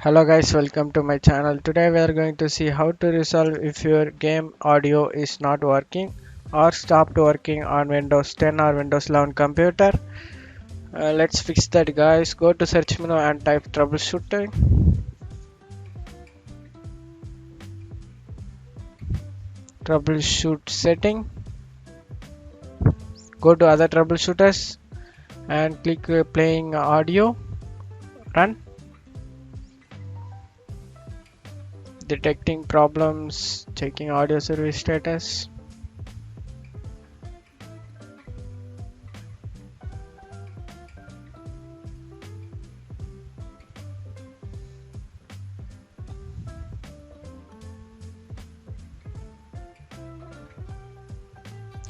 Hello guys, welcome to my channel. Today we are going to see how to resolve if your game audio is not working or stopped working on Windows 10 or Windows 11 computer. Let's fix that guys. Go to search menu and type troubleshooting. Troubleshoot setting. Go to other troubleshooters and click playing audio. Run. Detecting problems. Checking audio service status.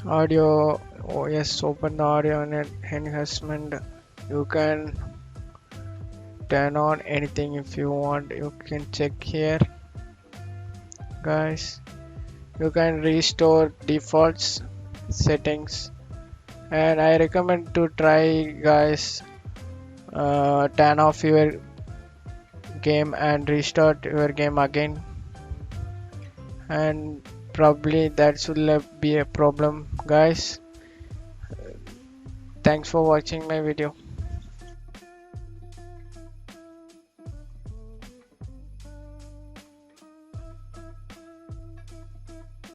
Audio. Oh yes, open the audio and enhancement. You can turn on anything if you want. You can check here guys. You can restore defaults settings, and I recommend to try guys, turn off your game and restart your game again, and probably that should be a problem guys. Thanks for watching my video.